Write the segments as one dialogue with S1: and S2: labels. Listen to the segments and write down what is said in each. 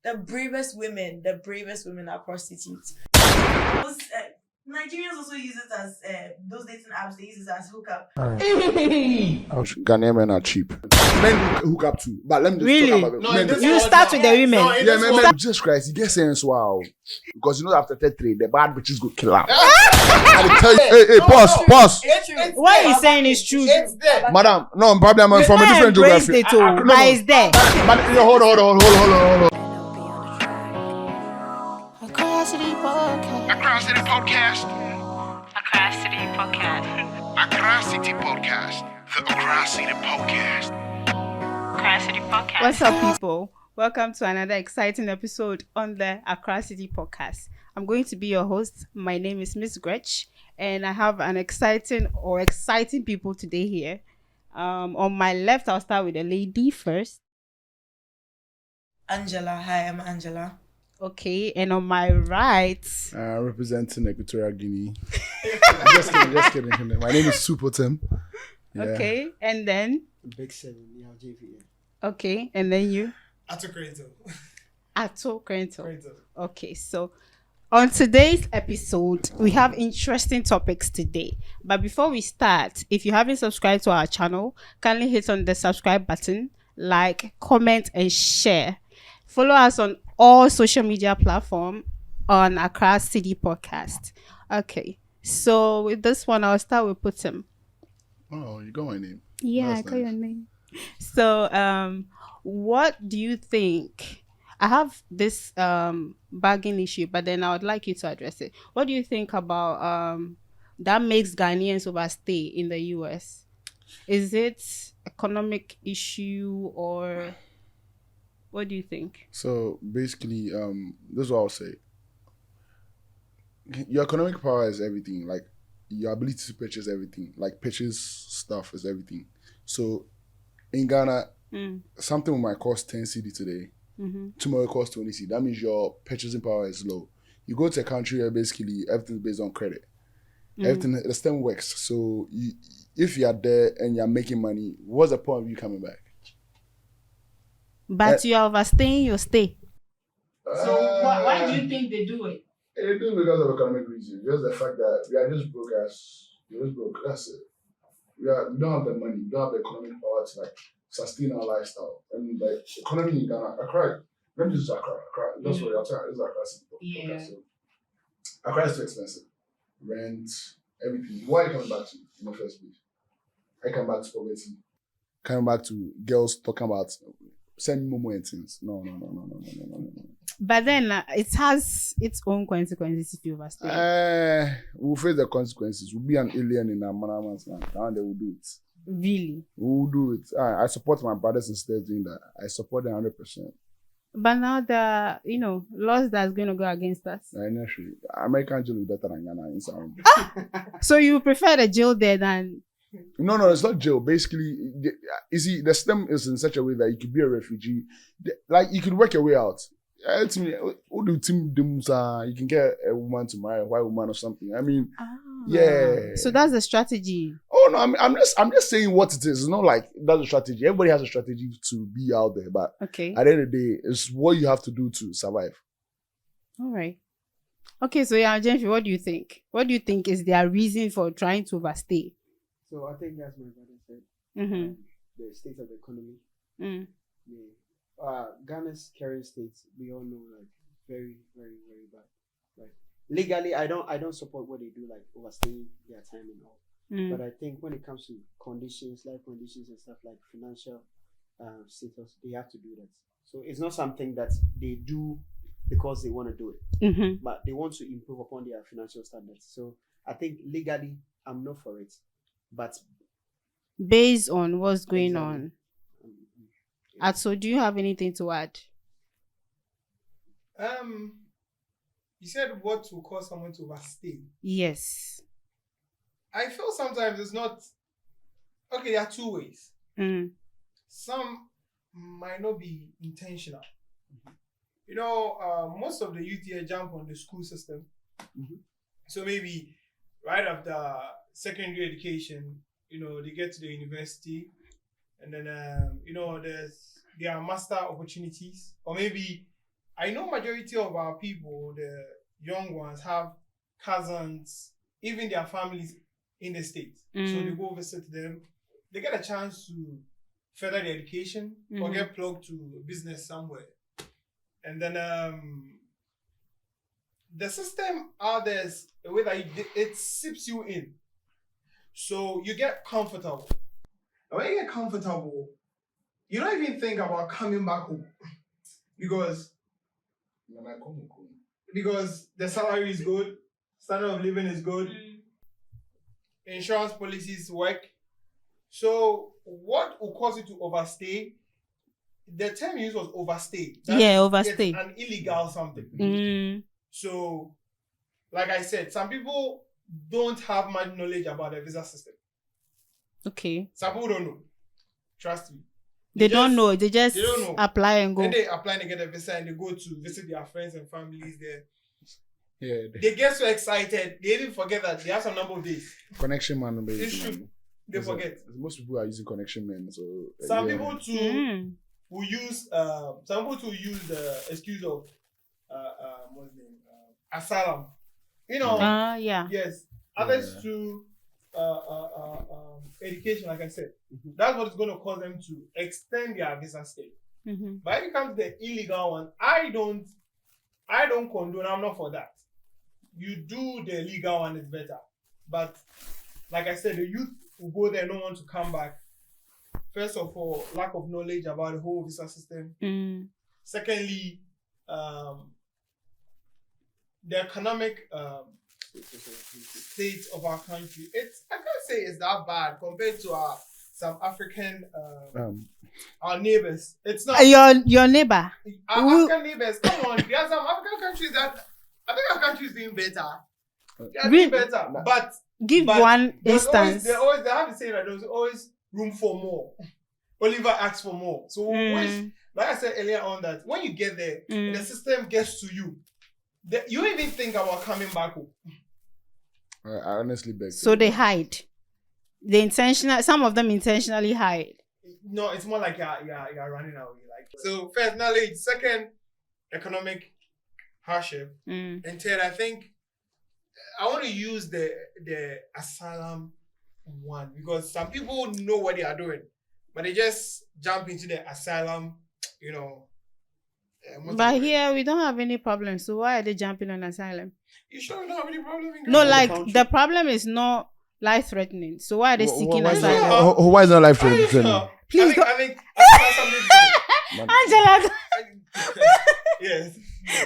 S1: the bravest women are prostitutes. Nigerians also use it as those dating apps. They use it as hookup.
S2: Ghanaian men are cheap. Men hook up too, but let me just talk about
S3: No,
S2: men.
S3: you start with the women.
S2: Men. Jesus Christ, you get sense, wow. Because you know after 33, the bad bitches go kill her. I tell you, hey, pause.
S3: What he's saying is true.
S4: It's there.
S2: Madam, no, probably I'm from a different geography.
S3: But it's there.
S2: But hold on.
S5: AccraCity Podcast.
S6: AccraCity Podcast.
S5: AccraCity Podcast.
S6: AccraCity Podcast. The AccraCity Podcast.
S5: AccraCity Podcast.
S3: What's up, people? Welcome to another exciting episode on the AccraCity Podcast. I'm going to be your host. My name is Miss Gretch, and I have an exciting people today here. On my left, I'll start with the lady first.
S1: Angela. Hi, I'm Angela.
S3: Okay, and on my right,
S2: Representing Equatorial Guinea. just kidding. My name is Super Tim. Yeah.
S3: Okay, and then
S4: Big 7, yeah, JV.
S3: okay, and then you,
S4: Ato Krento.
S3: Okay, so on today's episode, we have interesting topics today. But before we start, if you haven't subscribed to our channel, kindly hit on the subscribe button, like, comment, and share. Follow us on all social media platforms on AccraCity Podcast. Okay, so with this one, I'll start with Putim.
S2: Oh, you got my name.
S3: Yeah,
S2: That's
S3: I got your
S2: nice.
S3: name. So, what do you think? I have this bargain issue, but then I would like you to address it. What do you think about that makes Ghanaians overstay in the US? Is it economic issue or what do you think?
S2: So basically, this is what I'll say. Your economic power is everything. Like your ability to purchase everything. Like purchase stuff is everything. So in Ghana, something might cost 10 cedi today. Tomorrow it costs 20 cedi. That means your purchasing power is low. You go to a country where basically everything's based on credit. Everything, the system works. So if you are there and you're making money, what's the point of you coming back?
S3: But you are overstaying your stay. So why do you think they do it?
S2: It is because of economic reasons. Just the fact that we are just broke That's it. We don't have the money. We don't have the economic power to like sustain our lifestyle. And like economy in Ghana, Accra. Let me just Accra. That's what I'm saying. It's AccraCity.
S3: Yeah.
S2: So, Accra is too expensive. Rent, everything. Why are you coming back to in the first place? I come back to poverty. Coming back to girls talking about send me more and things. No.
S3: But then it has its own consequences if you overstay.
S2: We'll face the consequences. We'll be an alien in our man's land, and they will do it.
S3: Really?
S2: We'll do it. I support my brothers and sisters doing that. I support them 100%.
S3: But now the laws that's going to go against us.
S2: Naturally, American jail is better than Ghana in sound.
S3: So you prefer the jail there than?
S2: No, it's not jail. Basically, you see, the system is in such a way that you could be a refugee. Like you could work your way out. You can get a woman to marry a white woman or something. I mean, yeah.
S3: So that's the strategy.
S2: Oh no, I'm just saying what it is. It's not like that's a strategy. Everybody has a strategy to be out there, but
S3: okay.
S2: At the end of the day, it's what you have to do to survive.
S3: All right. Okay, so yeah, Jennifer, what do you think? What do you think is their reason for trying to overstay?
S4: So I think that's my brother said. The state of the economy. Yeah. Ghana's current state, we all know, like very, very, very bad. Like legally, I don't support what they do, like overstaying their time and all. But I think when it comes to conditions, life conditions and stuff like financial status, they have to do that. So it's not something that they do because they want to do it, but they want to improve upon their financial standards. So I think legally, I'm not for it, but
S3: based on what's going on. So do you have anything to add?
S7: You said what will cause someone to overstay.
S3: Yes.
S7: I feel sometimes it's not okay. There are two ways. Some might not be intentional. Most of the youth here jump on the school system. So maybe right after secondary education, they get to the university, and then there are master opportunities, or maybe I know majority of our people, the young ones, have cousins, even their families in the States. So they go visit them. They get a chance to further their education or get plugged to business somewhere. And then the system out there is a way that it sips you in. So you get comfortable. And when you get comfortable, you don't even think about coming back home. Because the salary is good, standard of living is good, insurance policies work. So what will cause you to overstay? The term used was overstay.
S3: Overstay.
S7: It's an illegal something. So, like I said, some people don't have much knowledge about the visa system.
S3: Okay.
S7: Some people don't know. Trust me.
S3: They don't know. They just
S7: don't know.
S3: apply and go.
S7: Then they apply and they get a visa and they go to visit their friends and families there.
S2: Yeah.
S7: They get so excited, they even forget that they have some number of days.
S2: Connection man.
S7: It's true. They forget.
S2: Most people are using connection men. So
S7: some people too will use some people too use the excuse of what's the name? Asylum. You know. Yes. Others to education, like I said. That's what is going to cause them to extend their visa stay. But if it comes to the illegal one, I don't condone. I'm not for that. You do the legal one, is better. But like I said, the youth will go there, no one to come back. First of all, lack of knowledge about the whole visa system. Secondly, the economic state of our country. I can't say it's that bad compared to some African our neighbors. It's not
S3: your neighbor.
S7: Our African neighbors. Come on, there are some African countries that I think our country is doing better. They are doing better, but
S3: give one instance.
S7: They have to say that there's always room for more. Oliver asks for more. So like I said earlier on, that when you get there, the system gets to you. You don't even think about coming back home.
S2: I honestly beg.
S3: So they hide. Some of them intentionally hide.
S7: No, it's more like you're running away. Like, so first knowledge, second economic hardship, and third, I think I want to use the asylum one because some people know what they are doing, but they just jump into the asylum, you know.
S3: But here we don't have any problem. So why are they jumping on asylum?
S7: You sure we don't have any problem?
S3: No, like the problem is not life threatening. So why are they seeking asylum?
S2: Why is not life threatening?
S3: Please
S7: I think
S3: Angela.
S7: Yes.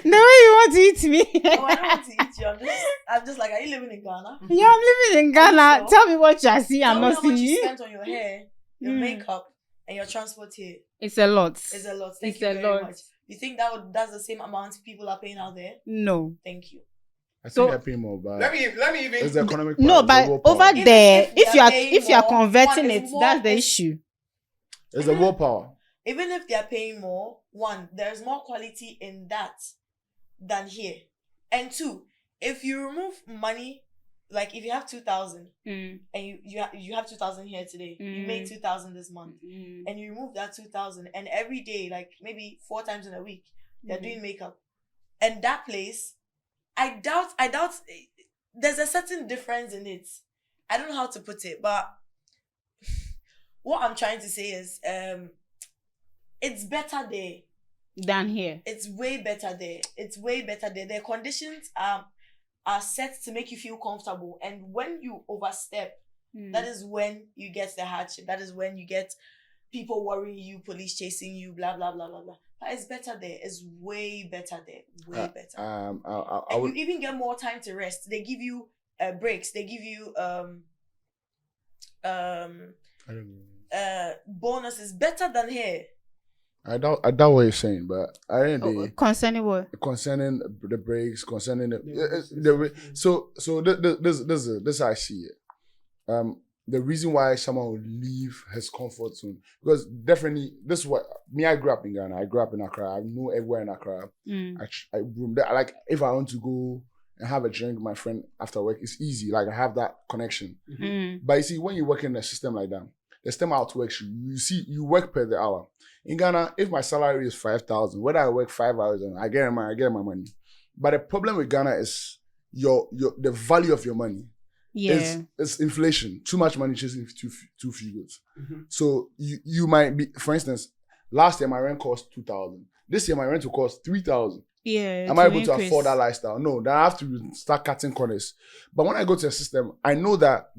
S3: The way you want to eat me.
S1: No, I don't want to eat you. I'm just like, are you living in Ghana?
S3: Yeah, I'm living in Ghana.
S1: So,
S3: tell me what you are seeing. I'm not
S1: how much
S3: seeing
S1: you
S3: you.
S1: spent on your hair, your makeup, and your transport here.
S3: It's a lot.
S1: It's a lot. Thank you very much. You think that's the same amount people are paying out there?
S3: No.
S1: Thank you.
S2: I think they're paying more, but
S7: let me even.
S2: It's the economic.
S3: No, but over there, if you are converting it, that's the
S1: more,
S3: issue.
S2: It's the willpower.
S1: Even if they are paying more, one, there's more quality in that than here, and two, if you remove money, like if you have 2,000 and you have 2,000 here today, you made 2,000 this month, and you remove that 2,000, and every day, like maybe 4 times in a week, they're doing makeup, and that place, I doubt there's a certain difference in it. I don't know how to put it, but what I'm trying to say is, it's better there
S3: than here.
S1: It's way better there. It's way better there. Their conditions are set to make you feel comfortable. And when you overstep, that is when you get the hardship. That is when you get people worrying you, police chasing you, blah, blah, blah, blah, blah. But it's better there. It's way better there. Way better. You even get more time to rest. They give you breaks. They give you bonuses. Better than here.
S2: I doubt what you're saying, but
S3: concerning what?
S2: Concerning the breaks, concerning the so this how I see it. The reason why someone would leave his comfort zone, because definitely this is what me. I grew up in Ghana. I grew up in Accra. I know everywhere in Accra. I room there. Like if I want to go and have a drink with my friend after work, it's easy. Like I have that connection. But you see, when you work in a system like that, the system outworks you. You see, you work per the hour. In Ghana, if my salary is 5,000, whether I work 5 hours, I get my money. But the problem with Ghana is the value of your money.
S3: Yeah.
S2: It's inflation. Too much money chasing too few goods. So you might be, for instance, last year my rent cost 2,000. This year my rent will cost 3,000.
S3: Yeah.
S2: Am I able to afford that lifestyle? No, then I have to start cutting corners. But when I go to a system, I know that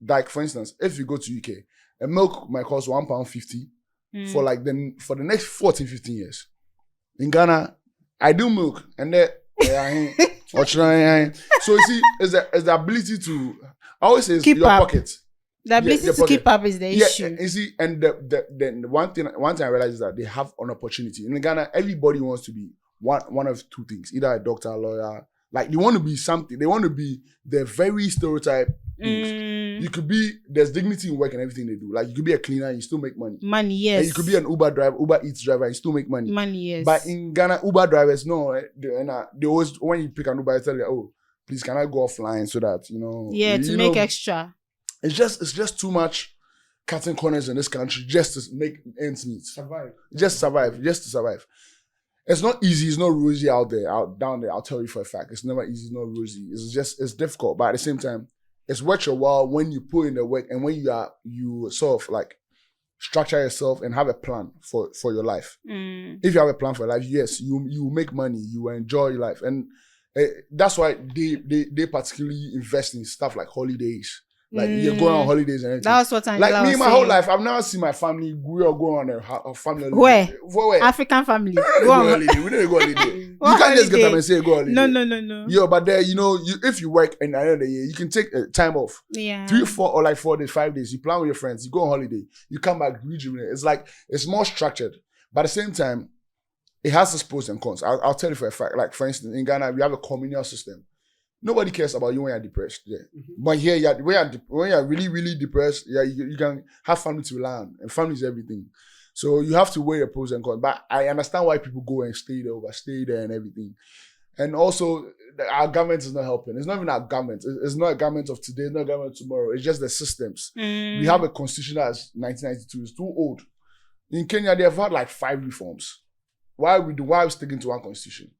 S2: like for instance, if you go to UK, a milk might cost £1.50 for the next 14, 15 years. In Ghana, I do milk and then so you see, is the ability to, I always say
S3: keep
S2: your
S3: up.
S2: pocket.
S3: The ability to keep up is the issue.
S2: You see, and the one thing I realize is that they have an opportunity. In Ghana, everybody wants to be one of two things: either a doctor, a lawyer. Like they want to be something. They want to be the very stereotype things. You could be, there's dignity in work and everything they do. Like you could be a cleaner and you still make money.
S3: Money, yes.
S2: And you could be an Uber Eats driver and you still make money.
S3: Money, yes.
S2: But in Ghana, Uber drivers, no, they always, when you pick an Uber, they tell you, oh, please, can I go offline so that,
S3: to make extra.
S2: It's just too much cutting corners in this country just to make ends meet. Just to survive. It's not easy. It's not rosy out down there. I'll tell you for a fact. It's never easy. It's not rosy. It's difficult. But at the same time, it's worth your while when you put in the work and when you sort of like structure yourself and have a plan for your life. If you have a plan for your life, yes, you make money. You enjoy your life, and that's why they particularly invest in stuff like holidays. Like you're going on holidays and everything.
S3: That's what I'm
S2: like me, my whole life, I've never seen my family go on a family holiday.
S3: Where? African family.
S2: Go on holiday. We don't go holiday. You can't just get them and say go holiday.
S3: No.
S2: Yo, but there, if you work in the end of the year, you can take time off.
S3: Yeah.
S2: 3, 4, or like 4 days, 5 days. You plan with your friends. You go on holiday. You come back, rejuvenate. It's like it's more structured, but at the same time, it has its pros and cons. I'll tell you for a fact. Like for instance, in Ghana, we have a communal system. Nobody cares about you when you're depressed. Yeah. But here, when you're really, really depressed, you can have family to rely on, and family is everything. So you have to weigh the pros and cons. But I understand why people go and stay there and everything. And also, our government is not helping. It's not even our government. It's not a government of today. It's not a government of tomorrow. It's just the systems. We have a constitution that's 1992. It's too old. In Kenya, they have had like 5 reforms. Why are we sticking to one constitution?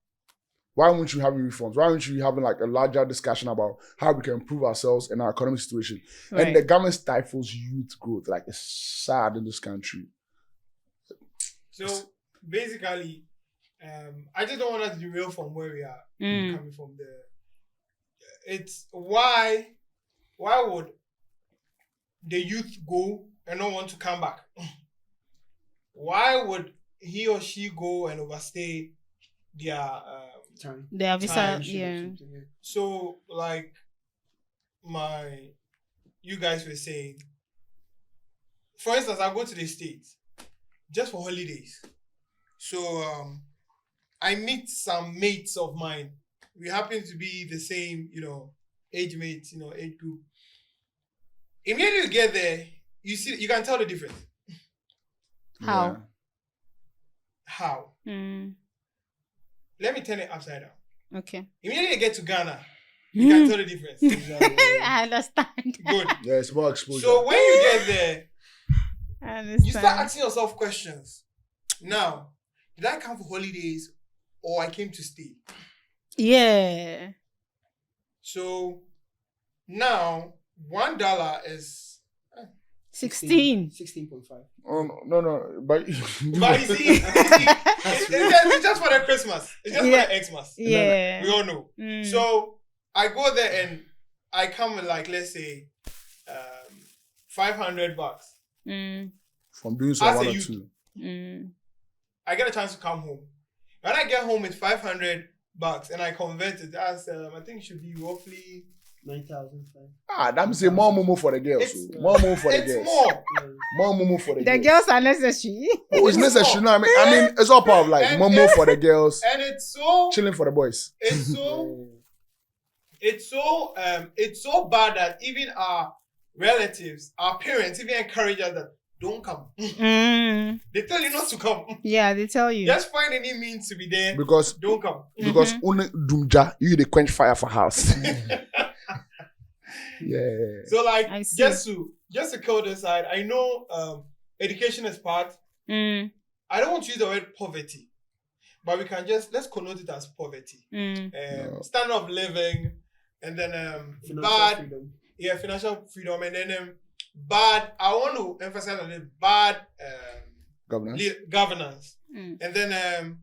S2: Why won't you having reforms? Why aren't you having like a larger discussion about how we can improve ourselves and our economic situation? Right. And the government stifles youth growth. Like it's sad in this country.
S7: So basically, I just don't want us to derail from where we are coming from. It's why would the youth go and not want to come back? Why would he or she go and overstay their
S3: their visa? Yeah.
S7: So like you guys were saying, for instance, I go to the States just for holidays. So I meet some mates of mine. We happen to be the same, age mates, age group. Immediately you get there, you can tell the difference.
S3: How?
S2: Yeah.
S7: How? Let me turn it upside down.
S3: Okay.
S7: Immediately you get to Ghana, you can tell the difference.
S3: I understand.
S7: Good.
S2: Yeah, it's more exposure.
S7: So when you get there,
S3: I understand.
S7: you start asking yourself questions. Now, did I come for holidays or I came to stay?
S3: Yeah.
S7: So now $1 is
S3: 16.
S4: 16.5.
S2: Oh, no. But
S7: But you see, it's just for the Christmas. It's just for the Xmas.
S3: Yeah.
S7: We all know. So I go there and I come with like, let's say, $500.
S2: From doing so
S7: As
S2: one
S7: a
S2: or
S7: youth.
S2: two.
S7: I get a chance to come home. When I get home with $500 and I convert it as, I think it should be roughly
S4: 9,500.
S2: That means say more momo for the girls.
S7: It's-
S2: More momo for the
S7: it's
S2: girls.
S7: more.
S2: More momo for the
S3: The
S2: girls.
S3: girls are necessary.
S2: Oh, it's necessary. No, I mean, it's all part of like
S7: And-
S2: momo for the girls,
S7: And it's so
S2: chilling for the boys.
S7: it's so bad that even our relatives, our parents even encourage us that don't come. They tell you not to come.
S3: Yeah, they tell you.
S7: Just find any means to be there.
S2: Because
S7: Don't come.
S2: only Dumja, you the quench fire for house. Yeah.
S7: So like
S3: I see.
S7: just to just to kill this side, I know education is part. I don't want to use the word poverty, but we can let's connote it as poverty. Standard of living, and then bad freedom. Yeah, financial freedom, and then bad. I want to emphasize on it. Bad governance, and then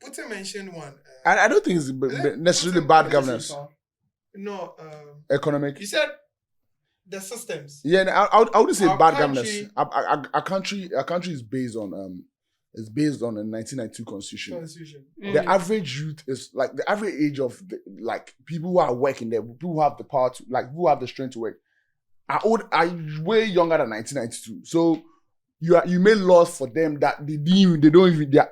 S7: Putin mentioned one.
S2: I don't think it's necessarily bad governance.
S7: No.
S2: Economic.
S7: You said the systems.
S2: Yeah, I wouldn't say bad
S7: country,
S2: governance. Our country is based on the 1992 constitution. The average youth is like the average age of people who are working there, people who have the power to who have the strength to work, are way younger than 1992. So you made laws for them that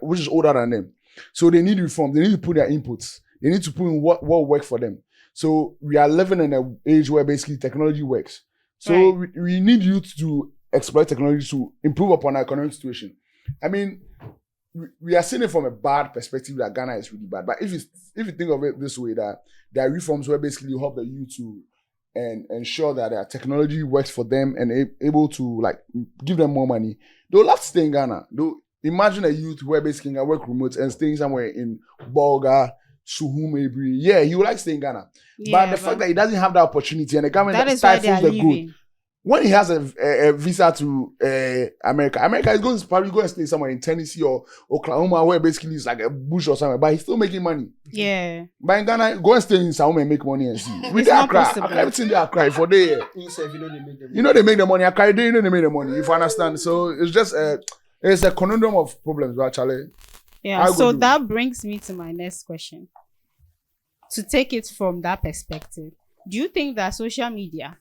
S2: which is older than them. So they need reform. They need to put their inputs. They need to put in what works for them. So we are living in an age where basically technology works. So we need youth to exploit technology to improve upon our economic situation. I mean, we are seeing it from a bad perspective that Ghana is really bad. But if you think of it this way, that there are reforms where basically you help the youth to and ensure that their technology works for them and able to give them more money, they'll love to stay in Ghana. Imagine a youth where basically can work remote and staying somewhere in Bolga, Suhum, Abri. Yeah, he would like to stay in Ghana.
S3: Yeah,
S2: but the fact that he doesn't have that opportunity and the government
S3: that is why
S2: stifles the growth. When he has a visa to America is probably going to stay somewhere in Tennessee or Oklahoma where basically it's like a bush or somewhere, but he's still making money.
S3: Yeah.
S2: But in Ghana, go and stay in Sao and make money and see. We did Accra. Everything they Accra for there. You know they make the money. Accra, they make the money, if you understand. So it's just it's a conundrum of problems, actually.
S3: Yeah, so that brings me to my next question. To take it from that perspective, do you think that social media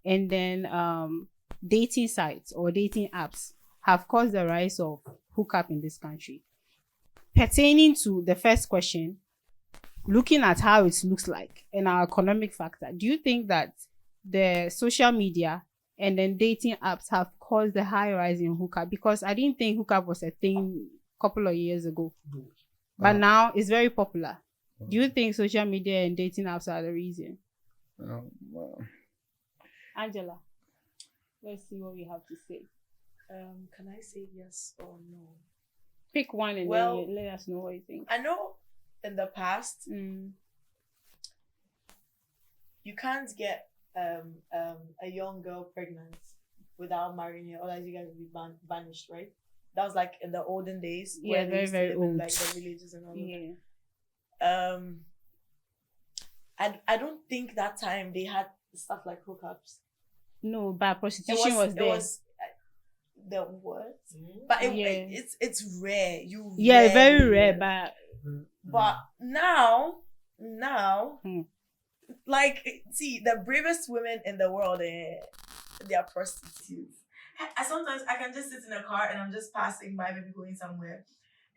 S3: and then dating sites or dating apps have caused the rise of hookup in this country? Pertaining to the first question, looking at how it looks like and our economic factor, do you think that the social media and then dating apps have caused the high rise in hookup? Because I didn't think hookup was a thing a couple of years ago. But now it's very popular. Do you think social media and dating apps are the reason? Angela, let's see what we have to say.
S1: Can I say yes or no?
S3: Pick one and then let us know what you think.
S1: I know in the past, you can't get a young girl pregnant without marrying her, otherwise you guys will be banished, right? That was like in the olden days.
S3: Yeah, very, very old.
S1: In, like the villages and all that. I don't think that time they had stuff like hookups.
S3: No, but prostitution was there.
S1: There was, but it's rare.
S3: Very rare. But
S1: now, like, see, the bravest women in the world, they are prostitutes. Sometimes I can just sit in a car and I'm just passing by, maybe going somewhere,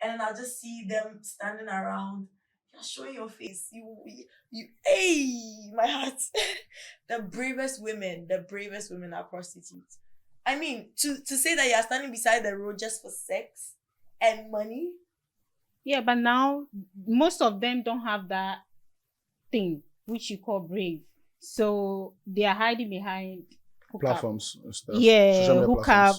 S1: and then I'll just see them standing around. You're showing your face. You. Hey, my heart. The bravest women are prostitutes. I mean, to say that you're standing beside the road just for sex and money.
S3: Yeah, but now most of them don't have that thing which you call brave. So they are hiding behind
S2: platforms and stuff.
S3: Yeah, hookup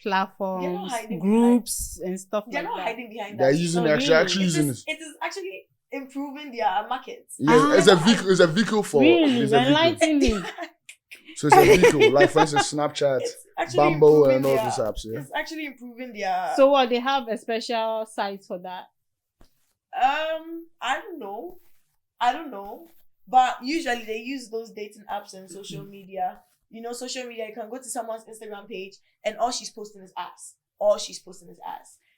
S3: platforms, groups and stuff like that.
S1: They're not hiding behind that.
S2: They're using actually using it.
S1: It is actually improving their markets.
S2: Yes, it's a vehicle for
S3: enlighten me.
S2: So it's a vehicle, like for instance Snapchat, Bumble and all these apps. Yeah,
S1: it's actually improving their.
S3: So what, they have a special site for that?
S1: I don't know. But usually they use those dating apps and social media. You know, social media, you can go to someone's Instagram page and all she's posting is ass.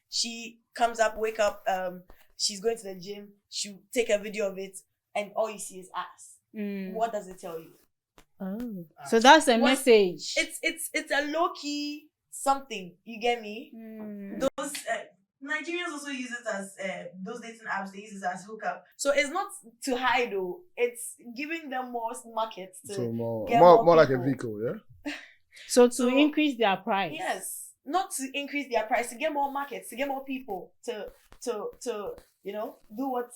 S1: She comes up, wake up, she's going to the gym, she'll take a video of it, and all you see is ass. What does it tell you?
S3: Oh. So that's a message.
S1: It's a low-key something. You get me? Those Nigerians also use it as those dating apps. They use it as hookup. So it's not to hide though. It's giving them more markets to get more
S2: like a vehicle, yeah.
S3: So to increase their price.
S1: Yes, not to increase their price, to get more markets, to get more people to do what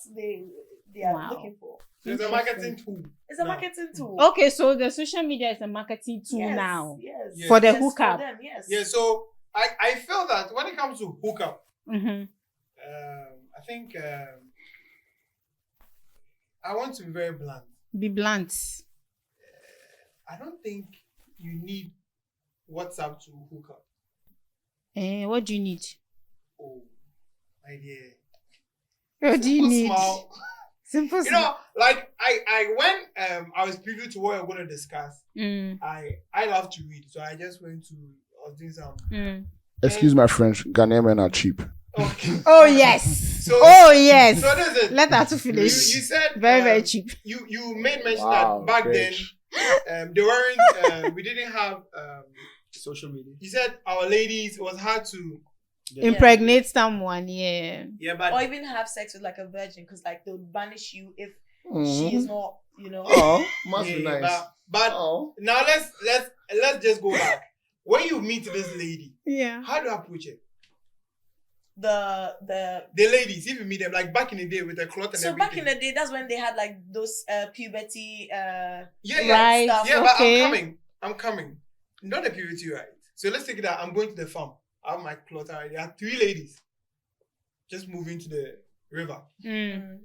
S1: they are
S3: Wow.
S1: looking for.
S7: So it's a marketing tool.
S1: It's a
S7: No.
S1: marketing tool.
S3: Okay, so the social media is a marketing tool
S1: Yes,
S3: now.
S1: Yes.
S7: Yes.
S3: For the
S1: Yes,
S3: hookup.
S1: For them, yes.
S7: Yeah, so I feel that when it comes to hookup,
S3: Mm-hmm.
S7: I think I want to be very blunt.
S3: Be blunt.
S7: I don't think you need WhatsApp to hook up.
S3: What do you need?
S7: Oh, my dear.
S3: What do you
S7: Simple
S3: need?
S7: small.
S3: Simple.
S7: You know, like I when I was privy to what we're going to discuss,
S3: Mm.
S7: I love to read, so I just went to I was doing some.
S3: Mm.
S2: Excuse my French, Ghanaian men are cheap.
S7: Okay.
S3: Oh yes.
S7: So
S3: Oh yes.
S7: So this is
S3: Let her to
S7: you
S3: finish.
S7: said
S3: Very cheap.
S7: You made mention
S2: Wow,
S7: that back
S2: bitch.
S7: then they weren't we didn't have
S4: Social media.
S7: you said our ladies it was hard to
S3: Impregnate someone, yeah.
S7: but
S1: Or even have sex with like a virgin, because like they'll banish you if
S2: Mhm.
S1: she is not, you know.
S2: Oh, must be
S7: yeah,
S2: nice.
S7: but
S2: Oh.
S7: now let's just go back. When you meet this lady,
S3: Yeah.
S7: how do you approach it?
S1: The
S7: The ladies, if you meet them like back in the day with the cloth and
S1: so
S7: everything.
S1: back in the day, that's when they had like those puberty
S7: yeah,
S3: Right.
S1: stuff.
S7: Yeah,
S3: Okay.
S7: but I'm coming. Not the purity, right? So let's take it out. I'm going to the farm. I have my cloth already. I have 3 ladies just moving to the river.
S3: Mm.
S1: Mm.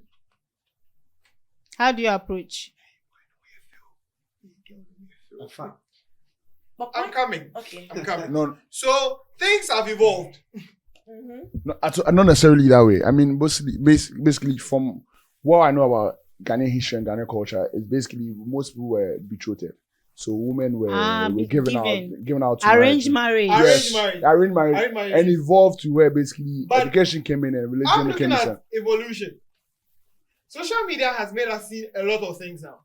S3: How do you approach?
S1: But
S7: I'm
S1: point-
S7: coming.
S1: okay.
S7: I'm coming.
S2: No,
S7: So things have evolved.
S1: Mm-hmm.
S2: not necessarily that way. I mean, basically from what I know about Ghanaian history and Ghanaian culture, is basically most people were betrothed. So women were given out to
S3: Arranged marriage.
S7: Arranged marriage.
S2: Arranged marriage.
S7: Arranged marriage.
S2: And evolved to where basically
S7: But
S2: education came in and
S7: I'm
S2: religion
S7: looking
S2: came in.
S7: at evolution. Social media has made us see a lot of things now.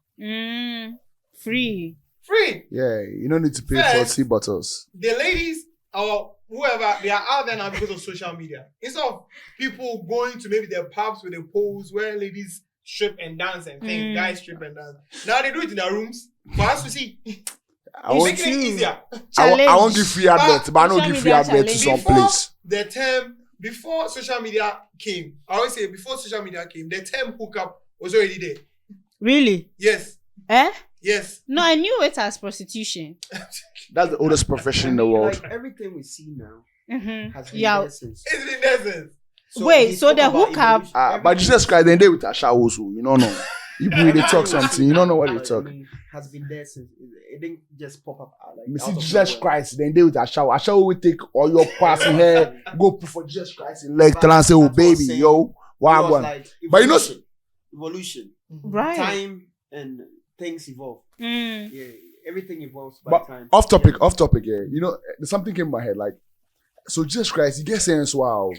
S3: Free.
S7: Free.
S2: Yeah, you don't need to pay for
S7: First,
S2: tea bottles.
S7: The ladies or whoever, they are out there now because of social media. Instead of people going to maybe their pubs with a pose where ladies strip and dance and things, guys strip and dance. Now they do it in their rooms for us to see.
S2: I want,
S7: Making it easier.
S2: I won't give free adverts, but I don't
S3: Social
S2: give free
S3: media
S2: adverts to some
S3: challenge.
S2: place.
S7: Before social media came, I always say before social media came, the term hookup was already there.
S3: Really?
S7: Yes. Yes.
S3: No, I knew it as prostitution.
S2: That's the oldest profession in the world.
S4: Like everything we see now
S3: Mm-hmm.
S4: has been
S3: Yeah.
S4: there since.
S7: It's in essence.
S3: Wait,
S4: we
S3: so
S4: talk
S3: the
S4: about
S3: hookup-
S4: evolution.
S2: But Jesus Christ, then they with a shower also. You don't know. You really talk something. You don't know what they talk.
S4: I mean, has been there since. It didn't just pop up like
S2: You
S4: out
S2: see
S4: of
S2: Jesus
S4: nowhere.
S2: Christ, then they with a shower. A shower will take all your passing hair, go put for Jesus Christ in leg, tell and say, oh
S4: That's what I was
S2: baby,
S4: saying.
S2: yo,
S4: It
S2: what
S4: was
S2: one?
S4: like
S2: But you know-
S4: evolution,
S3: Right.
S4: time and things evolve.
S3: Mm.
S4: Yeah, everything evolves by
S2: But
S4: time.
S2: off topic, yeah. You know, something came in my head, like, so Jesus Christ, he gets saying, wow,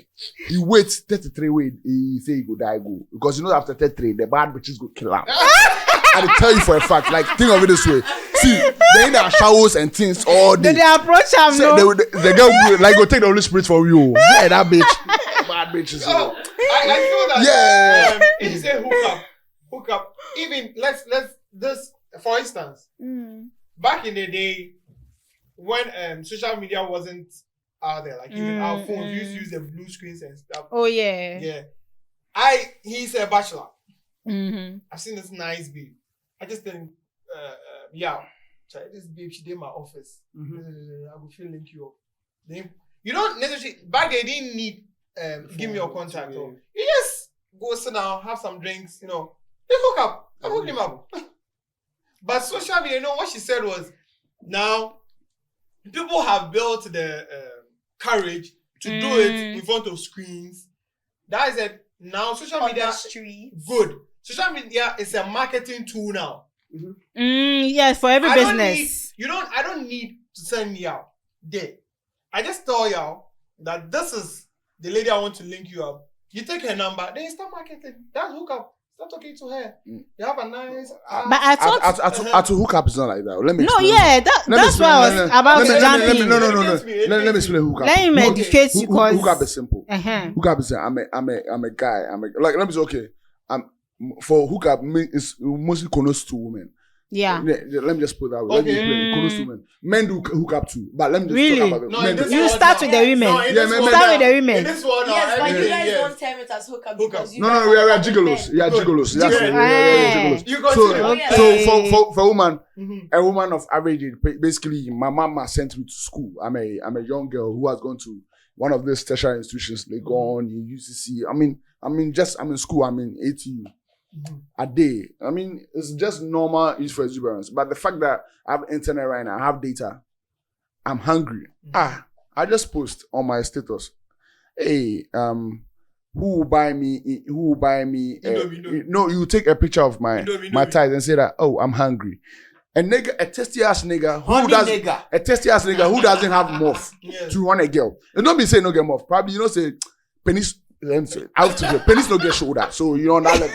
S2: he waits 33 weeks, he say he go die, go. Because you know, after 33, the bad bitches go kill him. I tell you for a fact, like, think of it this way. See, they in their showers and things all day.
S3: Did they approach him?
S2: So
S3: No.
S2: the girl will, like, go take the Holy Spirit for you. Yeah, that bitch. Bad bitches.
S7: Oh, I feel that.
S2: Yeah.
S7: If you say hookup. Even let's this for instance. Back in the day, when social media wasn't out there, like even our phones, we used to use the blue screens and stuff.
S3: Oh yeah.
S7: Yeah. He's a bachelor.
S3: Mm-hmm.
S7: I've seen this nice babe. I just think, yeah, try this babe. She did my office. I will feel link you up. Then you don't necessarily back then. They didn't need give me your contact.
S4: Yeah.
S7: Or you just go sit down, have some drinks. You know, they hook up. I hooked him up. But social media, you know what she said was, now people have built the courage to do it in front of screens. That is it. Now social
S1: On
S7: media
S1: the streets.
S7: good. Social media is a marketing tool now.
S3: Yes, for every business.
S7: I don't need to send me out there. I just tell y'all that this is the lady I want to link you up. You take her number, then you start marketing. That's hookup. Start talking to her. You have a nice.
S3: But I thought
S2: At hookup is not like that. Let me
S3: no,
S2: explain.
S3: yeah, that's why I was about to jump in.
S2: No. Let me explain hookup.
S3: Let him educate you, cause
S2: Hookup is simple. Hookup is I'm a guy. Like let me say okay. For hookup it's mostly connotes to women.
S3: Yeah.
S2: Let me just put that way. Let me explain. Kudos to men. Men do hook up too, but let me just
S3: Really?
S2: talk about it.
S7: No,
S2: Men
S7: in
S2: do.
S7: this
S3: You
S7: world
S3: start
S7: now-
S3: with the women.
S7: No, in
S2: Yeah,
S7: this
S2: men-
S7: world
S3: Start with
S7: now-
S3: the women.
S7: In this world now,
S1: Yes, but you
S7: everything,
S1: guys
S7: yes.
S1: don't term it as hookup
S7: Hookup.
S1: because you
S2: No,
S1: guys
S2: we are
S1: men.
S2: gigolos. Yeah,
S1: Good.
S2: gigolos. That's
S1: Gigolos.
S2: gigolos.
S7: You
S2: So,
S7: continue.
S3: Okay.
S2: for a woman,
S7: Mhm.
S2: a woman of average age, basically, my mama sent me to school. I'm a young girl who has gone to one of these tertiary institutions, Legon, UCC. I'm in school. I'm in ATU. A day. I mean, it's just normal use for exuberance. But the fact that I have internet right now, I have data, I'm hungry. I just post on my status, hey, who will buy me?
S7: Indomie.
S2: No, you take a picture of my
S7: Indomie.
S2: thighs and say that, oh, I'm hungry. A testy ass nigga who doesn't have muff
S7: Yes.
S2: to run a girl. And don't be saying no get muff. Probably say penis. Let me say, I have to say penis no get shoulder. So you're on that level.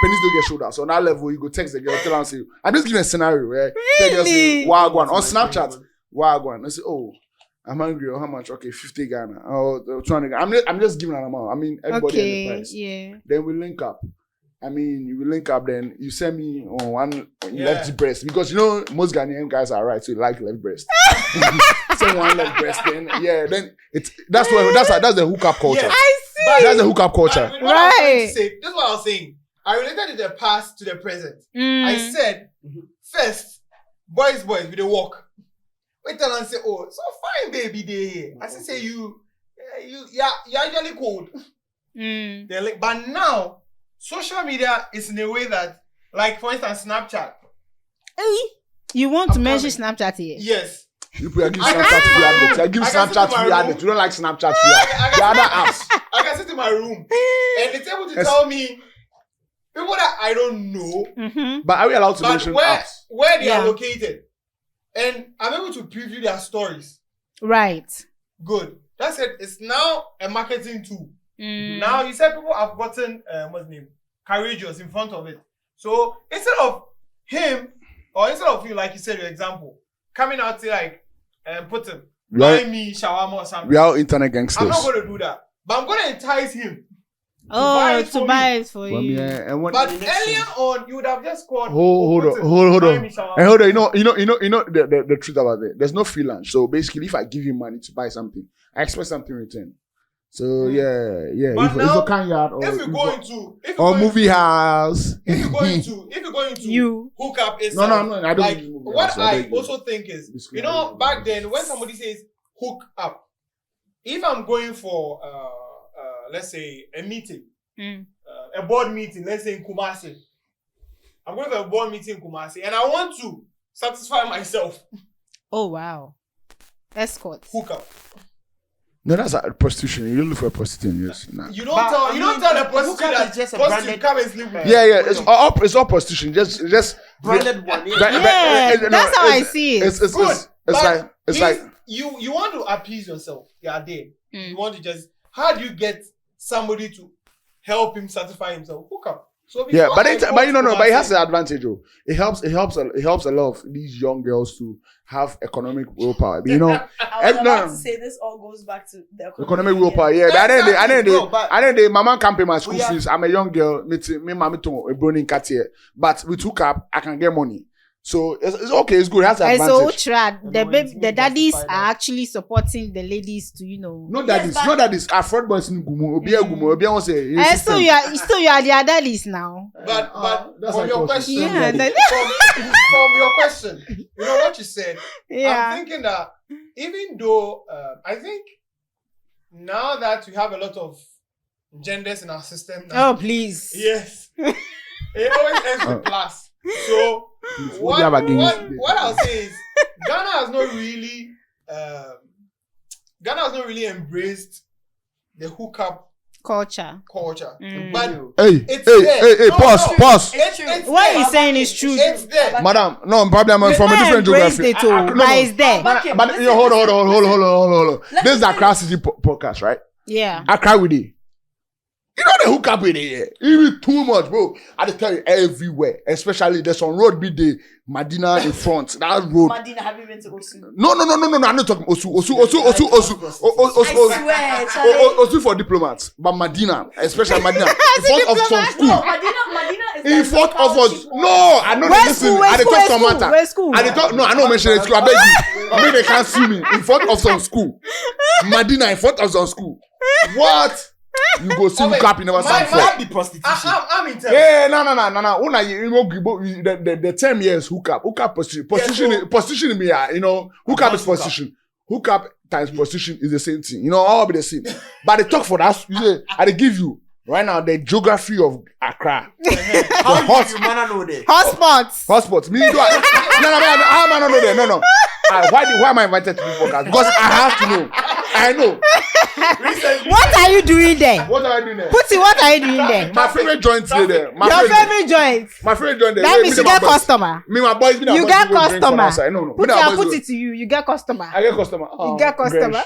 S2: Penis don't get shoulder. So on that level, you go text the girl, tell her and say, I'm just giving a scenario where the girl say, Wagwan on Snapchat, Wagwan. I say, oh, I'm hungry. Or how much? Okay, 50 Ghana. Oh, 200 Ghana. I'm just giving an amount. I mean, everybody has the price.
S3: Yeah.
S2: Then we link up. Then you send me on one left breast because you know most Ghanaian guys are right, so you like left breast. Send one left breast, then that's the hookup culture.
S7: Yes.
S3: I see.
S2: That's the hookup culture.
S7: What I was trying to say, this is what I was saying. I related the past to the present. I said, first, boys, we dey walk. Wait till and say, oh, so fine, baby, they here. I say, you're usually cold. They're like, but now, social media is in a way that, like, for instance, Snapchat.
S3: You want to mention Snapchat here?
S7: Yes.
S2: You give Snapchat free adverts. I give Snapchat free adverts. You don't like Snapchat free adverts. The other apps.
S7: I can sit in my room and it's able to tell me people that I don't know.
S2: But are we allowed to
S7: But
S2: mention
S7: where
S2: apps?
S7: they are located. And I'm able to preview their stories.
S3: Right.
S7: Good. That's it. It's now a marketing tool. Now you said people have gotten what's the name? Courageous in front of it. So instead of him, or instead of you, like you said, your example, coming out to like put him, buy me shawarma or something.
S2: We are internet gangsters.
S7: I'm not gonna do that. But I'm gonna entice him.
S3: To buy it for you.
S7: But earlier on, you would have just called.
S2: Hold on. And hold on. You know the truth about it. There's no free lunch. So basically, if I give you money to buy something, I expect something in return. So yeah.
S7: But
S2: If
S7: now,
S2: you can yard
S7: or
S2: movie house.
S7: If you're going to hook up, is
S2: No, I don't
S7: like
S2: use movie
S7: what
S2: house,
S7: I
S2: don't
S7: also think is, back then when somebody says hook up, if I'm going for let's say a meeting, a board meeting, let's say in Kumasi, I'm going for a board meeting in Kumasi, and I want to satisfy myself.
S3: Oh wow, escort.
S7: Hook up.
S2: No, that's a prostitution. You look for a prostitute, yes. Nah.
S7: You don't tell the prostitute that
S4: just a
S7: prostitute
S4: branded-
S7: come and sleep with you.
S2: Yeah. It's all prostitution. Just
S4: Branded one.
S3: That's how I see it.
S2: It's like
S7: you want to appease yourself. You are there. You want to just, how do you get somebody to help him satisfy himself? Hook up. So
S2: but it has an advantage. Oh, it helps a lot of these young girls to have economic willpower. You know,
S1: I was about to say this all goes back to the
S2: economic willpower. Yeah, but I didn't. My mom can't pay my school fees. I'm a young girl. Me mommy to a browning cat here. But with hookup, I can get money. So it's okay. It's good. It has an
S3: And
S2: advantage.
S3: so the daddies are actually supporting the ladies to
S2: No daddies. Our fraud boys in Gumo. Obi won't say.
S3: And so you are their daddies now.
S7: But
S2: that's
S7: from
S2: like
S7: your
S2: us.
S7: question,
S3: Yeah,
S7: from your question, you know what you said.
S3: Yeah.
S7: I'm thinking that even though I think now that we have a lot of genders in our system now,
S3: Oh please.
S7: yes, it always ends with plus. So what I'll say is Ghana has not really embraced the hookup
S3: Culture.
S7: but
S2: Hey,
S7: it's there.
S2: pause.
S7: It's
S3: What
S7: there.
S3: he's saying is true.
S7: It's there.
S2: Madam, no, probably I'm from a different geography.
S3: But it's there.
S2: But hold on. This is AccraCity Podcast, right?
S3: Yeah.
S2: Accra with it. You know the hookup with it. Even too much, bro. I just tell you everywhere. Especially there's some road be the Medina in front. That road.
S1: Medina, have you been to Osu?
S2: No. I'm not talking Osu.
S1: I swear,
S2: Osu for diplomats. But Medina, especially Medina. In front of some school.
S1: Medina
S2: In front of us. No, I know they listen. I dey talk some matter.
S3: Where's school?
S2: I dey talk. No, I know mention the school. I beg you. I mean they can't sue me in front of some school. Madina in front of some school. What? You go see Hookup, you never sign for.
S4: Might be prostitution.
S7: I'm in terms.
S2: Yeah, no. Una you know the term here is hookup. Hookup prostitution me, you know. Hookup is prostitution. Hookup times prostitution is the same thing. You know, all be the same. But they talk for that. You say, I dey give you right now the geography of Accra.
S4: How do you man know there?
S3: Hotspots.
S2: Me do I? No. How am I not know there? No. Why am I invited to this podcast? Because I have to know. I know.
S3: What are you doing there?
S2: What am I doing there?
S3: Pussy, what are you doing there?
S2: My favorite joint today there.
S3: Your favorite joint.
S2: My favorite joint there.
S3: That means you get customer.
S2: Me, my boys,
S3: You get customer.
S2: No.
S3: Put it to you. You get customer.
S2: I get customer.
S3: You get customer.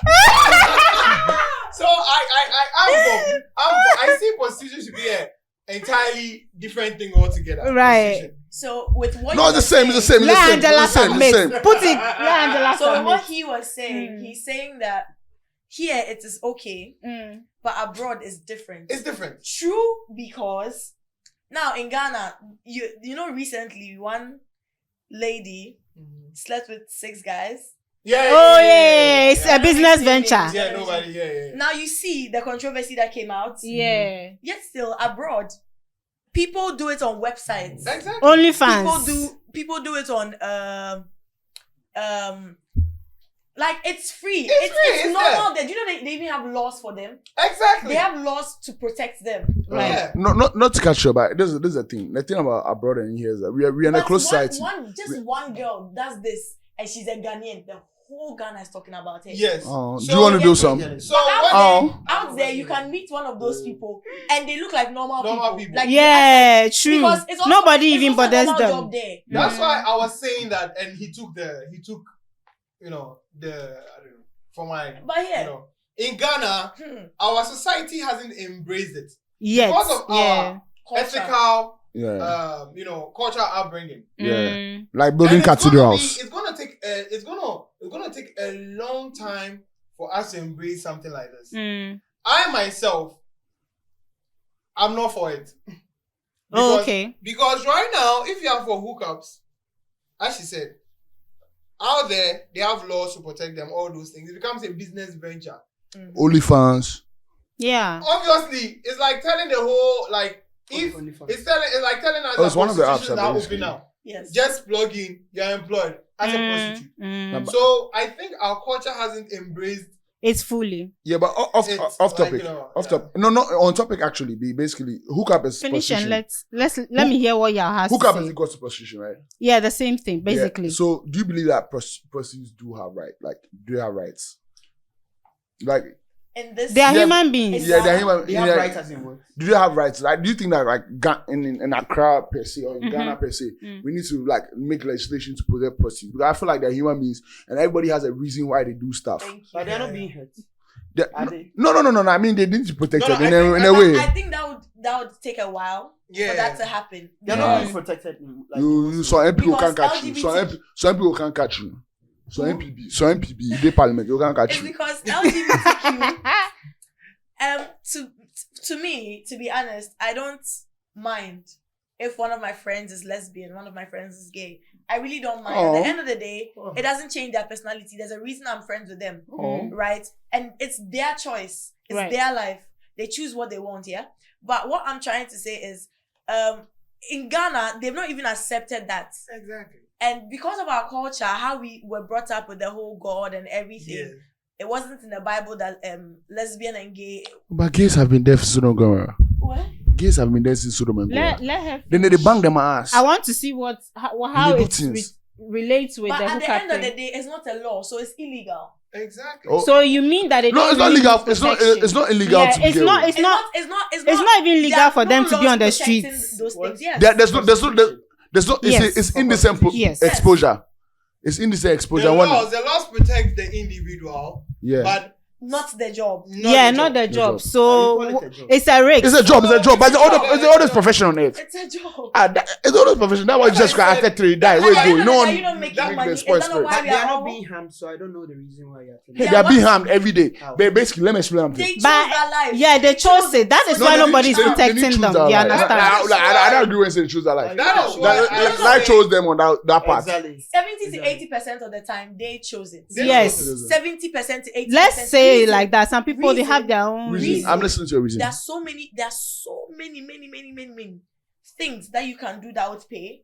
S7: So I see prostitution should be an entirely different thing altogether.
S3: Right.
S7: Prostitution.
S1: So with what
S2: No,
S1: you
S2: it's
S1: were
S2: the
S1: saying-
S2: same.
S3: Let Angela
S2: It's the
S3: submit.
S2: same.
S3: Put it. Let Angela
S1: So what
S3: submit.
S1: he was saying, he's saying that here it is okay, but abroad is different.
S7: It's different.
S1: True, because now in Ghana, you know recently one lady slept with 6 guys.
S3: Yeah, it's a business venture.
S7: Yeah, nobody. Yeah.
S1: Now you see the controversy that came out.
S3: Yeah.
S1: Yet still abroad, people do it on websites.
S7: Exactly.
S3: OnlyFans.
S1: People do it on like it's free.
S7: It's free,
S1: It's
S7: it's
S1: normal. Do you know they even have laws for them?
S7: Exactly.
S1: They have laws to protect them.
S3: Right.
S7: Yeah.
S2: Not to catch you, but this is the thing. The thing about abroad and here is that we are in a
S1: But
S2: close society.
S1: one girl does this, and she's a Ghanaian. The whole Ghana is talking about it.
S7: Yes.
S2: Oh,
S7: So
S2: do you want to do
S7: when-
S2: some?
S7: So
S1: Out there, you can meet one of those people, and they look like normal people.
S7: people.
S1: Like,
S3: Yeah, true.
S1: because it's also,
S3: Nobody
S1: it's
S3: even
S1: also a
S3: bothers
S1: normal
S3: them.
S1: job there.
S7: That's why I was saying that, and he took you know, I don't know, for my,
S1: But yeah.
S7: you know, in Ghana, our society hasn't embraced it
S3: Yes.
S7: because of
S3: Yeah.
S1: Culture.
S7: ethical,
S2: Yeah.
S7: you know, cultural upbringing.
S2: Yeah. Like building
S7: And
S2: cathedrals.
S7: It's gonna take a long time for us to embrace something like this. I myself, I'm not for it.
S3: Oh, okay.
S7: Because right now, if you are for hookups, as she said, out there they have laws to protect them. All those things. It becomes a business venture.
S2: OnlyFans.
S3: Yeah.
S7: Obviously, it's like telling the whole if it's like telling us
S2: Oh, it's
S7: that
S2: one of the apps
S7: prostitution is
S2: that
S7: now
S2: basically-
S7: open now.
S1: Yes.
S7: Just plug in, you're employed as a prostitute.
S3: Mm.
S7: So I think our culture hasn't embraced
S3: It's fully.
S2: Yeah, but off
S7: It's
S2: topic.
S7: like, you know,
S2: Off
S7: yeah.
S2: topic. No, on topic actually. Basically, hookup is
S3: Finish and
S2: prostitution.
S3: let me hear what y'all has
S2: Hookup
S3: to
S2: is
S3: say.
S2: equal to prostitution, right?
S3: Yeah, the same thing,
S2: Yeah.
S3: basically.
S2: So, do you believe that prostitutes do have rights? Like, do they have rights? Like,
S1: In this,
S3: They are
S2: Yeah,
S3: human beings.
S2: yeah, they're human.
S4: They have
S2: yeah.
S4: rights as in what?
S2: Do they have rights? Like, do you think that like in Accra per se or in Ghana per se, we need to like make legislation to protect prostitutes? Because I feel like they're human beings and everybody has a reason why they do stuff.
S1: Thank you.
S4: But they're not being hurt.
S2: They-
S4: Are they?
S2: No. I mean, they need to protect
S7: No,
S2: them
S7: no,
S2: in a way.
S1: I think that would take a while
S7: Yeah.
S1: for that to happen.
S4: They're
S2: Yeah.
S4: not being protected. Like,
S2: Some people
S1: Because
S2: can't catch you.
S1: LGBT
S2: Some people can't catch you. Some MPB, they parliament, you can't catch
S1: It's
S2: you.
S1: because LGBTQ. To me, to be honest, I don't mind if one of my friends is lesbian, one of my friends is gay. I really don't mind.
S2: Oh.
S1: At the end of the day, it doesn't change their personality. There's a reason I'm friends with them, right? And it's their choice. It's
S3: Right.
S1: their life. They choose what they want, yeah? But what I'm trying to say is, in Ghana, they've not even accepted that.
S7: Exactly.
S1: And because of our culture, how we were brought up with the whole God and everything,
S7: Yeah.
S1: it wasn't in the Bible that lesbian and gay.
S2: But gays have been there since Sodom and Gomorrah.
S1: What?
S2: Gays have been there since Sodom and Gomorrah.
S3: Let her.
S2: Then they bang them ass.
S3: I want to see how
S2: They do
S3: it
S2: things.
S3: relates with
S1: But
S3: the
S1: at the
S3: hookup
S1: end of the
S3: thing.
S1: day, it's not a law, so it's illegal.
S7: Exactly.
S2: Oh.
S3: So you mean that they
S2: No,
S3: don't
S2: it's not
S3: really
S2: legal.
S3: need
S2: It's not.
S3: protection?
S2: It's not illegal
S3: Yeah,
S2: to be
S3: it's
S2: gay.
S3: not. It's not. It's not even legal
S1: there are
S3: for them
S1: no
S3: to be on the
S1: laws protecting
S3: streets.
S1: Those things, yes.
S2: There's no.
S3: Yes.
S2: It's indecent
S3: Yes.
S2: exposure. It's indecent exposure.
S7: The
S2: One.
S7: laws protect the individual,
S2: Yeah.
S7: but
S1: not the job.
S3: Not the job.
S2: job.
S3: So
S4: You call it a job.
S3: it's a risk.
S2: It's a job. But there's all this profession on it.
S1: It's a job.
S2: It's all this profession. That was just after 3 die. Where you go? You know,
S1: You're not making
S7: that
S1: money.
S2: makes
S1: Is that
S2: sense.
S1: not why
S4: But
S1: we
S4: they
S1: are
S4: are not
S1: all?
S4: being harmed, so I don't know the reason why you're telling
S2: hey,
S4: me.
S2: they are being
S1: what-
S2: harmed every day.
S4: How?
S2: But basically, let me explain something.
S1: They chose
S3: But
S1: their life.
S3: yeah, they chose it. That is
S2: No,
S3: why
S2: they didn't
S3: nobody's
S2: choose- they
S3: protecting
S2: didn't choose
S3: them.
S2: their
S3: You
S2: life.
S3: understand?
S2: I don't agree when they choose their life.
S7: That is why
S2: Life chose them on that part.
S4: Exactly.
S1: 70 to 80% of the time they chose it.
S3: Yes.
S1: 70% to 80%.
S3: Let's say it
S1: reason.
S3: like that. Some people they
S1: Reason.
S3: have their own
S2: Reason. I'm listening to your reason.
S1: There are so many, many things that you can do that would pay.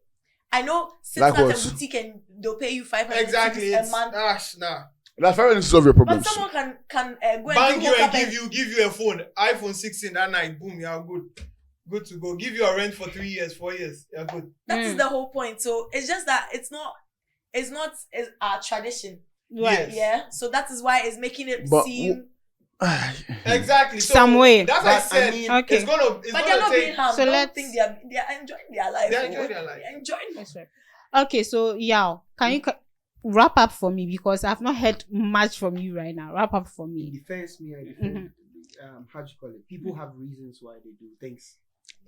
S1: I know sitting
S2: Like
S1: at
S2: what?
S1: a boutique and they'll pay you 500
S7: exactly.
S1: a
S7: It's
S1: month.
S7: nah.
S2: That's very instance of your
S1: But
S2: problems.
S1: someone can go
S7: Bank
S1: and
S7: you
S1: hook
S7: and
S1: up
S7: give you a phone, iPhone 16 that night. Boom, you're good to go. Give you a rent for 3 years, 4 years. You're good.
S1: That is the whole point. So it's just that it's our tradition.
S3: right.
S7: Yes.
S1: Yeah. So that is why it's making it
S2: But
S1: seem.
S7: Exactly. So
S3: Some way.
S7: That's what I
S4: But,
S7: said.
S4: I mean,
S3: Okay.
S7: It's gonna
S1: But they're not being
S7: take.
S1: harmed.
S3: So
S1: I don't
S3: let's-
S1: think they are enjoying their life.
S7: They're enjoying their life.
S1: They're enjoying.
S3: That's right. Okay, so Yao, can you wrap up for me because I've not heard much from you right now. Wrap up for
S4: In
S3: me.
S4: defense me, I defend. How do you call it? People have reasons why they do things.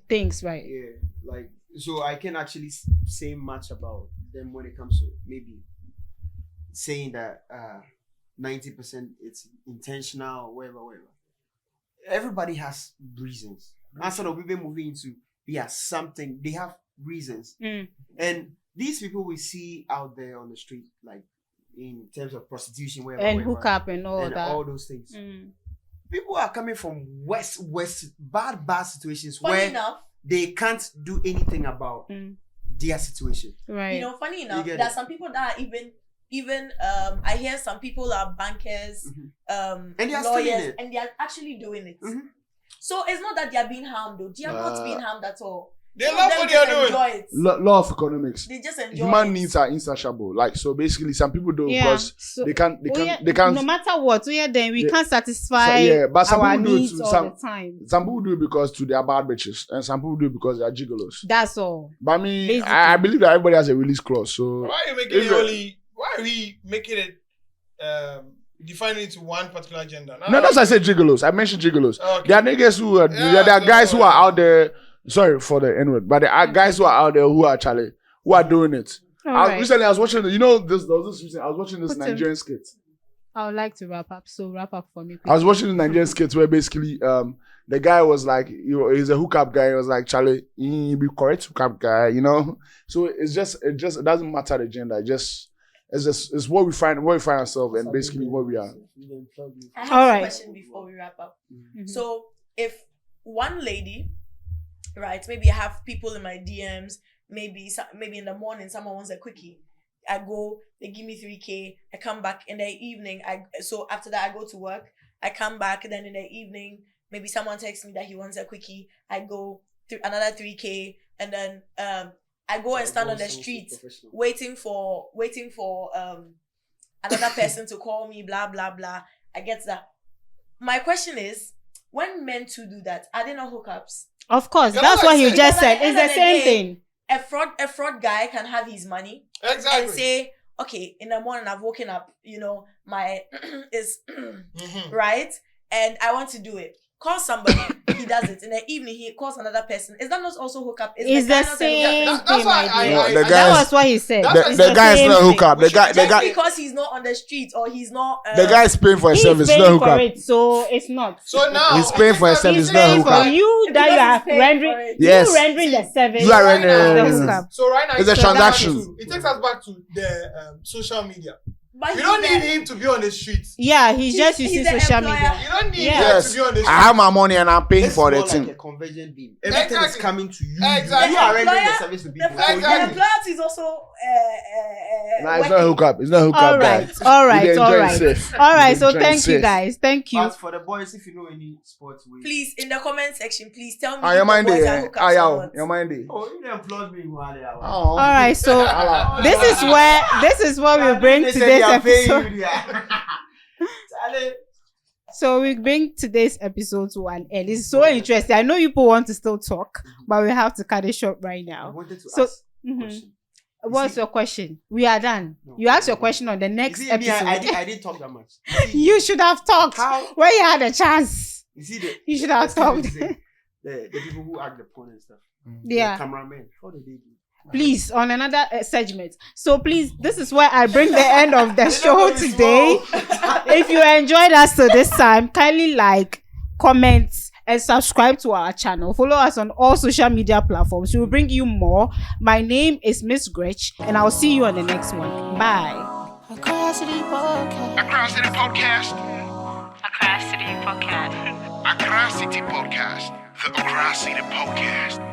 S3: Things, right?
S4: Yeah, like so I can actually say much about them when it comes to maybe saying that 90% it's intentional or whatever. Everybody has reasons. Instead of people moving into something, they have reasons. And these people we see out there on the street, like in terms of prostitution, whatever,
S3: And
S4: whatever,
S3: hookup and all
S4: and
S3: that.
S4: all those things. People are coming from bad situations
S1: Funny
S4: where
S1: enough,
S4: they can't do anything about their situation.
S3: Right.
S1: you know, funny enough,
S4: get
S1: there are
S4: it?
S1: some people that are even I hear some people are bankers,
S4: And they are still in
S1: lawyers,
S4: it.
S1: and they are actually doing it.
S4: Mhm.
S1: So it's not that they are being harmed though. They are not being harmed at all.
S7: They
S1: Some of
S7: love
S1: them
S7: what they are
S1: just
S7: doing.
S1: enjoy it.
S2: Law of economics.
S1: They just enjoy
S2: Human
S1: it.
S2: needs are insatiable. Like, so basically, some people do
S3: Yeah.
S2: because
S3: So,
S2: they can't.
S3: no matter what, then we
S2: Yeah.
S3: can't satisfy
S2: But some
S3: our
S2: people do it
S3: needs
S2: to
S3: all the time.
S2: Some people do it because to their bad bitches, and some people do it because they are gigolos.
S3: That's all.
S2: But I mean,
S3: Basically.
S2: I believe that everybody has a release clause. So
S7: Why are you making
S2: If
S7: it
S2: it-
S7: only? Why are we making it defining it to one particular gender?
S2: no, that's why I said gigolos. I mentioned gigolos.
S7: Okay.
S2: There are niggas who are.
S7: Yeah,
S2: there are
S7: so-
S2: guys who are out there. Sorry for the N-word, but there are guys who are out there who are doing it.
S3: All right.
S2: Recently, I was watching. You know, there was this. I was watching this
S3: Put him.
S2: Nigerian skit.
S3: I would like to wrap up. So wrap up for me.
S2: I was watching the Nigerian skit where basically the guy was like, he's a hookup guy. He was like, Charlie, you be correct hookup guy, you know. So it doesn't matter the gender. It's what we find ourselves and basically what we are.
S1: I have
S3: All
S1: a
S3: right.
S1: question before we wrap up.
S3: Mhm.
S1: So if one lady, right, maybe I have people in my DMs, maybe in the morning someone wants a quickie. I go, they give me 3K, I come back in the evening. So after that I go to work, I come back, then in the evening, maybe someone texts me that he wants a quickie. I go another 3K, and then I go and stand on the street waiting for another person to call me, blah blah blah. I get that. My question is, when men too do that, are they not hookups?
S3: Of course,
S7: Yeah,
S3: that's
S7: that's
S3: what
S7: what I
S3: you
S7: said.
S3: just
S1: Because
S3: said.
S1: at the
S3: It's
S1: end
S3: the
S1: of the
S3: same
S1: day,
S3: thing.
S1: A fraud guy can have his money
S7: Exactly.
S1: and say, okay, in the morning I've woken up, my is right, and I want to do it. Call somebody, he does it. In the evening, he calls another person. Is that not also hookup?
S3: It's
S1: guy
S3: the
S1: not a
S3: same
S1: hookup?
S7: That's
S3: thing,
S7: why
S3: my dear.
S2: No, the
S7: I-
S2: guy
S3: That
S2: is-
S3: was what he said.
S7: That's
S3: It's
S2: The
S3: the
S2: guy is
S3: same
S2: not a
S3: thing.
S2: hookup. The
S1: Just
S2: guy
S1: because he's not on the street or he's not.
S2: the guy is paying for a
S3: He's
S2: service,
S3: paying
S2: not
S3: for
S2: hookup.
S3: it, so it's not.
S7: So now
S2: He's paying for a service,
S3: He's
S2: it's not
S3: paying for
S2: hookup.
S3: you that
S1: Because
S3: you are
S1: he's paying
S3: rendering.
S1: for it.
S2: Yes.
S3: You rendering the service.
S2: You are
S7: rendering
S3: the
S2: the
S3: hookup.
S7: So right now
S2: It's a
S7: takes us back
S2: transaction.
S7: to- It takes us back to the social media.
S1: But
S7: We don't
S1: he's
S7: need
S1: the-
S7: him to be on the streets.
S3: Yeah, he's just
S1: he's
S3: using
S1: the
S3: social
S1: employer.
S3: media.
S7: You don't need
S3: Yeah.
S7: him
S2: Yes,
S7: to be on the
S2: I
S7: streets.
S2: have my money and I'm paying
S4: It's
S2: for
S4: more
S2: the
S4: like
S2: thing.
S4: a conversion beam. Everything is
S7: Exactly.
S4: coming to you.
S7: Exactly.
S4: You are rendering the
S1: employer-
S4: service to
S1: The
S4: people.
S1: fact
S4: So
S1: that
S4: you-
S1: employer is also
S2: Nah, it's not
S1: working.
S2: hookup. It's not hookup,
S3: All
S2: guys.
S3: right, all right,
S2: You
S3: all
S2: enjoy
S3: right,
S2: safe.
S3: all right.
S2: You
S3: So
S2: enjoy
S3: thank you,
S2: safe.
S3: guys. Thank you.
S4: But for the boys, if you know any sports way.
S1: Please, in the comment section, please tell me
S2: Ah,
S1: if
S2: your
S1: the
S2: mind
S1: boys are
S2: there.
S1: hookups
S2: Ah,
S1: or
S2: yo,
S1: not.
S2: your mind there.
S4: Oh, you employed me while they are.
S2: Oh.
S3: All right, so this is what we bring
S4: They say
S3: today's
S4: they are paying
S3: episode.
S4: you there. Charlie.
S3: So we bring today's episode to an end. It's so interesting. I know people want to still talk, but we have to cut it short right
S4: I
S3: now.
S4: wanted to
S3: So-
S4: ask a
S3: Mhm.
S4: question.
S3: What's your question? We are done.
S4: No,
S3: You asked your
S4: no.
S3: question on the
S4: You
S3: next
S4: see,
S3: episode.
S4: I didn't talk that much.
S3: You should have talked
S4: How?
S3: when you had a chance.
S4: You see
S3: You should have talked.
S4: The people who act the porn and stuff.
S3: Yeah.
S4: The cameramen. How did they do?
S3: Please, on another segment. So please, this is where I bring the end of the show today. If you enjoyed us to this time, kindly like, comment, and subscribe to our channel. Follow us on all social media platforms. We will bring you more. My name is Miss Gretch, and I'll see you on the next one. Bye.
S5: AccraCity Podcast.
S6: AccraCity Podcast.
S5: AccraCity Podcast.
S6: AccraCity Podcast. The AccraCity Podcast.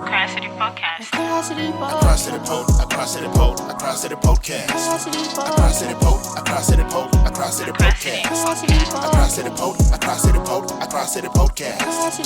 S5: AccraCity Podcast.
S6: AccraCity Podcast. AccraCity Podcast. AccraCity Podcast. AccraCity Podcast. AccraCity Podcast. AccraCity Podcast.